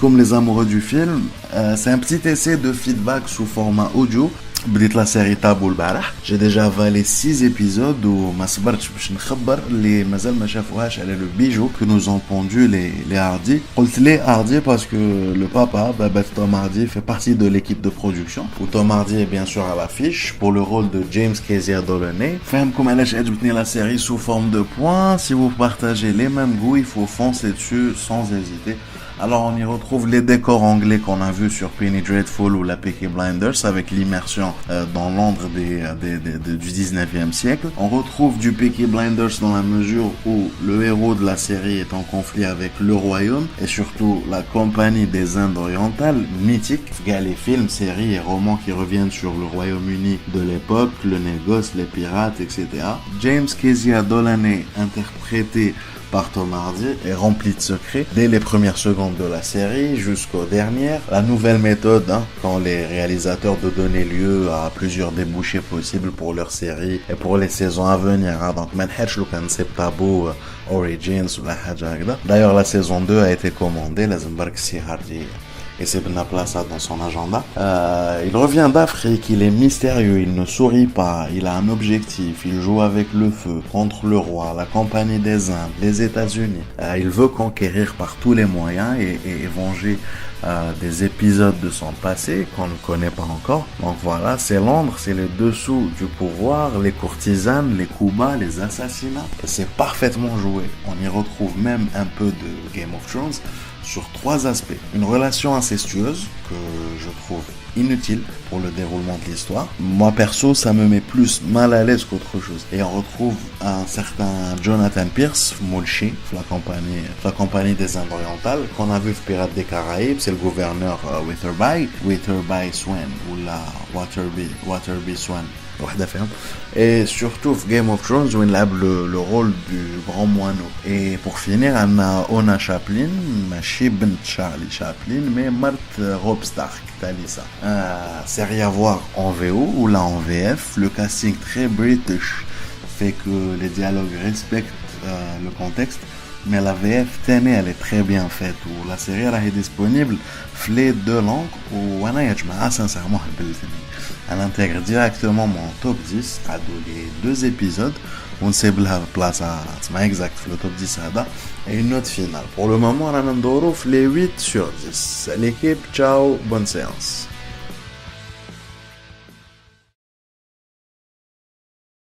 Comme les amoureux du film, c'est un petit essai de feedback sous format audio. بديت la série تابو البارح. J'ai déjà avalé 6 épisodes وما صبرتش باش نخبر اللي مازال ما شافوهاش على le bijou que nous ont pondu les Hardy. قلت les Hardy parce que le papa, Tom Hardy, fait partie de l'équipe de production. Où Tom Hardy est bien sûr à l'affiche pour le rôle de James Kezia Dolaney. فهمكم علاش عجبتني la série sous forme de points. Si vous partagez les mêmes goûts, il faut foncer dessus sans hésiter. Alors on y retrouve les décors anglais qu'on a vus sur Penny Dreadful ou la Peaky Blinders avec l'immersion dans Londres du 19e siècle. On retrouve du Peaky Blinders dans la mesure où le héros de la série est en conflit avec le royaume et surtout la compagnie des Indes orientales, mythique. Il y a les films, séries et romans qui reviennent sur le Royaume-Uni de l'époque, le négoce, les pirates, etc. James Kezia Dolaney, interprété par Tom Hardy, est rempli de secrets dès les premières secondes de la série jusqu'aux dernières. La nouvelle méthode quand les réalisateurs de donner lieu à plusieurs débouchés possibles pour leur série et pour les saisons à venir. Donc manhatch lo kan c'est tabou Origins ou la haja هكذا. D'ailleurs la saison 2 a été commandée, لازم برك سي Hardy et c'est bien place dans son agenda. Il revient d'Afrique, il est mystérieux, il ne sourit pas, il a un objectif, il joue avec le feu, contre le roi, la compagnie des Indes, les États-Unis. Il veut conquérir par tous les moyens et venger des épisodes de son passé qu'on ne connaît pas encore. Donc voilà, c'est Londres, c'est les dessous du pouvoir, les courtisanes, les coups bas, les assassinats. Et c'est parfaitement joué. On y retrouve même un peu de Game of Thrones sur 3 aspects. Une relation incestueuse que je trouve inutile pour le déroulement de l'histoire. Moi perso, ça me met plus mal à l'aise qu'autre chose. Et on retrouve un certain Jonathan Pierce, Molchi, la compagnie des Indes orientales, qu'on a vu dans Pirates des Caraïbes, c'est le gouverneur Witherby Swan, ou la Waterby Swan. Et surtout Game of Thrones où il a le rôle du grand moineau. Et pour finir, on a Ona Chaplin, ماشي بنت Charlie Chaplin, mais Marthe Robb Stark, Talisa. Série à voir en VO ou là en VF. Le casting très british fait que les dialogues respectent le contexte. Mais la VF تاني elle est très bien faite ou la série elle est disponible les 2 langues ou انا يا جماعه sincèrement حبيتني. Elle intègre directement mon top 10 à les 2 épisodes on sait la place à exact le top 10 هذا et une note finale. Pour le moment on a ندورو les 8 sur 10. L'équipe, ciao, bonne séance.